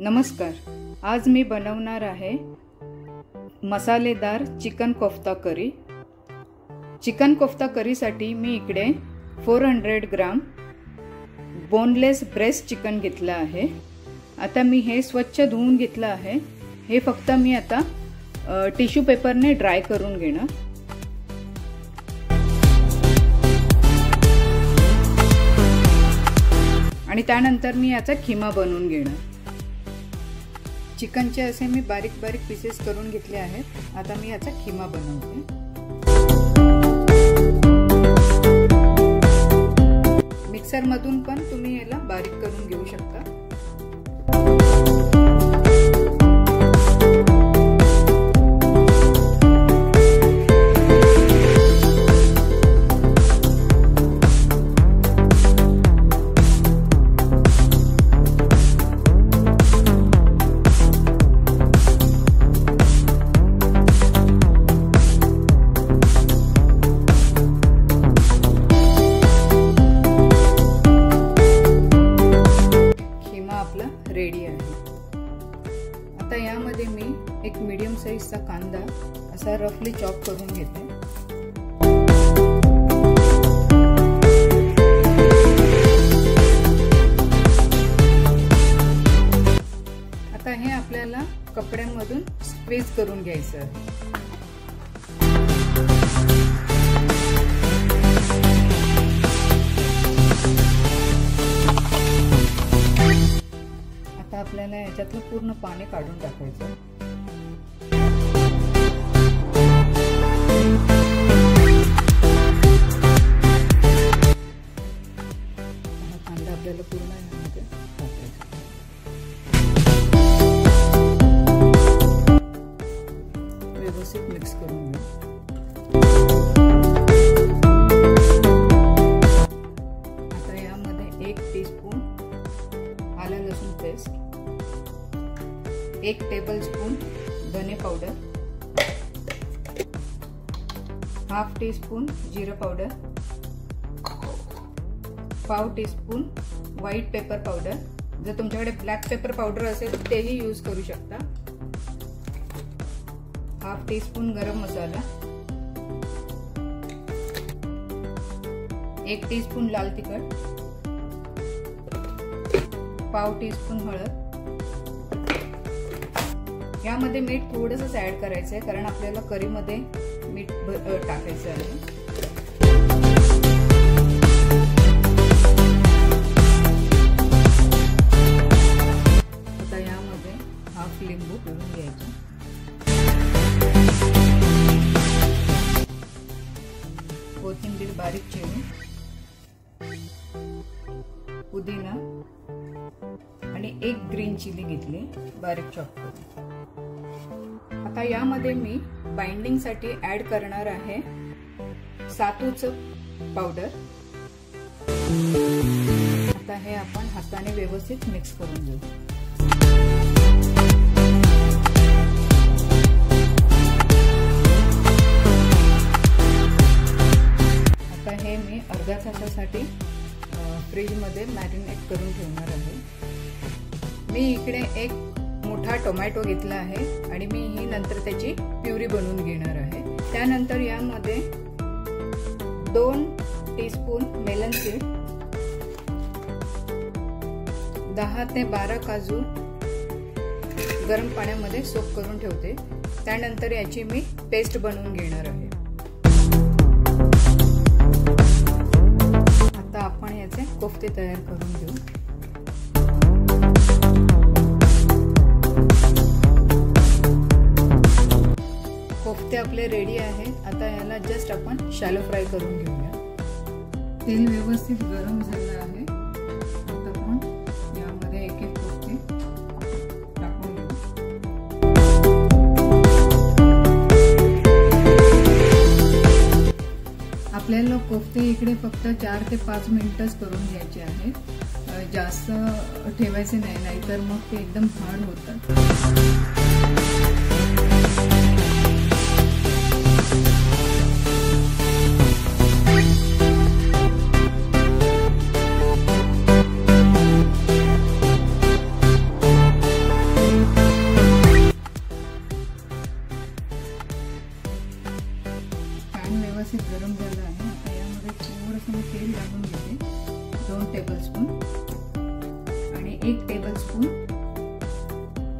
नमस्कार, आज मी बनवणार आहे मसालेदार चिकन कोफ्ता करी। चिकन कोफ्ता करीसाठी मी इकडे 400 ग्राम बोनलेस ब्रेस्ट चिकन घेतलं आहे। आता मी हे स्वच्छ धुवून घेतलं आहे। हे फक्त मी आता टिश्यू पेपरने ड्राय करून घेणार। आणि त्यानंतर मी याचा खिमा बनवून घेणार। चिकनचे असे मी बारीक बारीक पीसेस करून घेतले आहेत। आता मी याचा खिमा बनवते। मिक्सर मधून पण तुम्ही याला बारीक करून घेऊ शकता। रेडी आहे। आता यामध्ये मी एक मीडियम साइजचा कांदा असा रफली चॉप करून घेते। आता हे आपल्याला कपड्यामधून स्क्वीज करून घ्यायचं आहे। आपल्याला याच्यातलं पूर्ण पाणी काढून टाकायचं। हा कांदा आपल्याला पूर्ण यामध्ये टाकायचा। व्यवस्थित मिक्स करून घ्या। आता यामध्ये 1 टीस्पून आलं लसूण पेस्ट, 1 टेबलस्पून धने पावडर, हाफ टीस्पून जीरा पावडर, पाव टीस्पून व्हाईट पेपर पावडर। जर तुमच्याकडे ब्लॅक पेपर पावडर असेल तेही यूज करू शकता। हाफ टीस्पून गरम मसाला, 1 टीस्पून लाल तिखट, पाव टीस्पून हळद। यामध्ये मीठ थोडंसं ऍड करायचं आहे कारण आपल्याला करीमध्ये मीठ टाकायचं आहे। आता यामध्ये हाफ लिंबू पिळून घ्यायचं। कोथिंबीर बारीक चिरून, पुदिना आणि 1 ग्रीन चिली घेतली बारीक चॉप करून। आता यामध्ये मी बाइंडिंग साठी ऍड करणार आहे सातूचं पावडर। आता हे आपण हाताने व्यवस्थित मिक्स करून घेऊ। आता हे मी अर्ध्या तासासाठी फ्रीज मध्ये मॅरिनेट करून ठेवणार आहे। मी इकडे 1 मोठा टोमॅटो घेतला आहे आणि मी ही नंतर त्याची प्युरी बनवून घेणार आहे। त्यानंतर यामध्ये 2 टीस्पून मेलन सीड, 10 ते 12 काजू गरम पाण्यामध्ये सोक करून ठेवते। त्यानंतर याची मी पेस्ट बनवून घेणार आहे। आता आपण याचे कोफ्ते तयार करून घेऊ। कोफ्ते आपले रेडी आहे। आता याला जस्ट आपण शॅलो फ्राय करून घेऊया। तेल व्यवस्थित गरम झालं आहे। आता आपण यामध्ये एक एक कोफ्ते टाकून घेऊ। आपल्याला कोफ्ते इकडे फक्त 4 ते 5 मिनिटच करून घ्यायचे आहेत। जास्त ठेवायचे नाही, नाहीतर मग ते एकदम हार्ड होतात।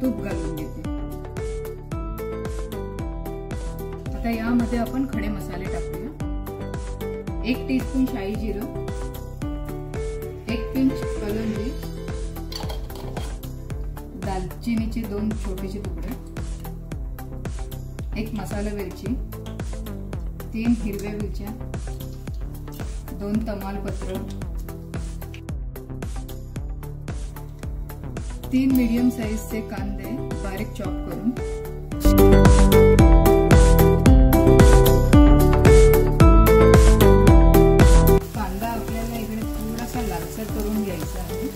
तूप घालून घेते। आता यामध्ये आपण खडे मसाले टाकूया। 1 टीस्पून शाही जिरं, 1 पिंच कलौंजी, दालचिनीचे 2 छोटेसे तुकडे, 1 मसाला वेलची, 3 हिरव्या मिरच्या, 2 तमालपत्र, 3 मीडियम साइजचे कांदे बारीक चॉप करून, कांदा आपल्याला इकडे थोडासा लालसर करून घ्यायचा आहे।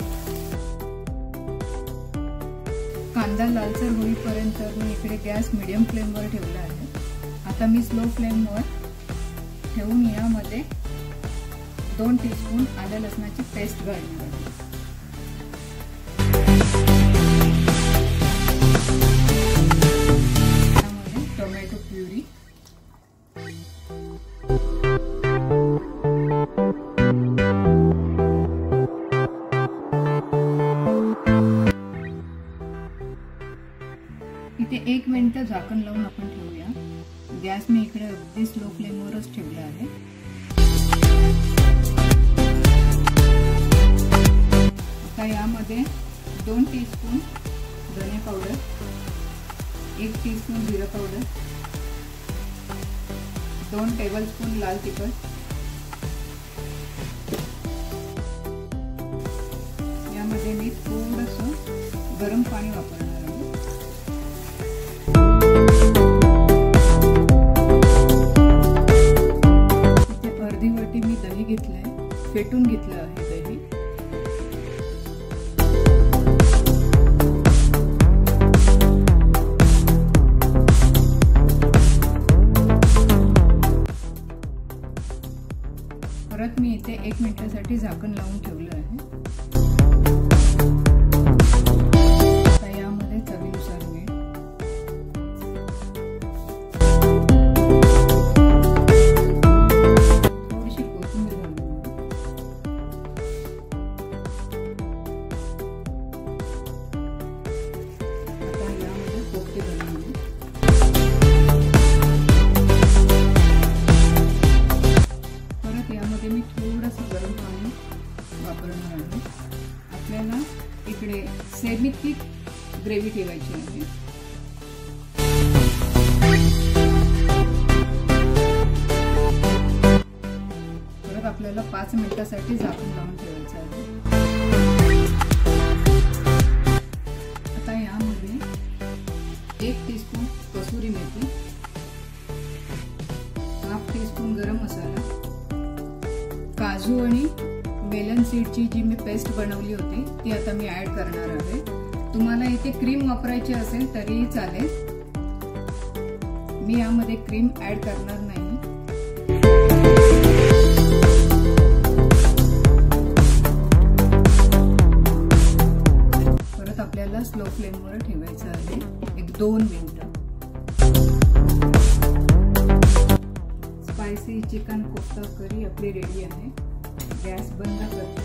कांदा लालसर होईपर्यंत मी इकडे गॅस मीडियम फ्लेमवर ठेवला आहे। आता मी स्लो फ्लेमवर ठेवून यामध्ये 2 टीस्पून आलं लसणाची पेस्ट घालणार आहे। त्यामध्ये टोमॅटो प्युरी, इथे 1 मिनिट झाकण लावून आपण ठेवूया। गॅस मी इकडे अगदी स्लो फ्लेमवरच ठेवला आहे। आता यामध्ये 2 टीस्पून धने पावडर, 1 टीस्पून जिरा पावडर, 2 टेबलस्पून लाल तिखट, यामध्ये मी थोडंसं गरम पाणी वापरणार आहे। मी दही घेतलंय, फेटून घेतलं आहे दही। परत मी इथे 1 मिनिटासाठी झाकण लावून ठेवलं आहे। आता यामध्ये चवीनुसार मीठ, मी थोडंसं गरम पाणी वापरणार आहे। आपल्याला इकडे सेमी थिक ग्रेव्ही ठेवायची आहे। परत आपल्याला 5 मिनिटासाठी झाकून लावून ठेवायचं आहे। आता यामध्ये 1 टीस्पून कसुरी मेथी, 1/2 टीस्पून गरम मसाला, काजू आणि मेलन सीडची जी मी पेस्ट बनवली होती ती आता मी ऍड करणार आहे। तुम्हाला इथे क्रीम वापरायची असेल तरीही चालेल, मी यामध्ये क्रीम ऍड करणार नाही। परत आपल्याला स्लो फ्लेमवर ठेवायचं आहे 1-2 मिनिटं। स्पायसी चिकन कोफ्ता करी आपली रेडी आहे। गॅस बंद करते।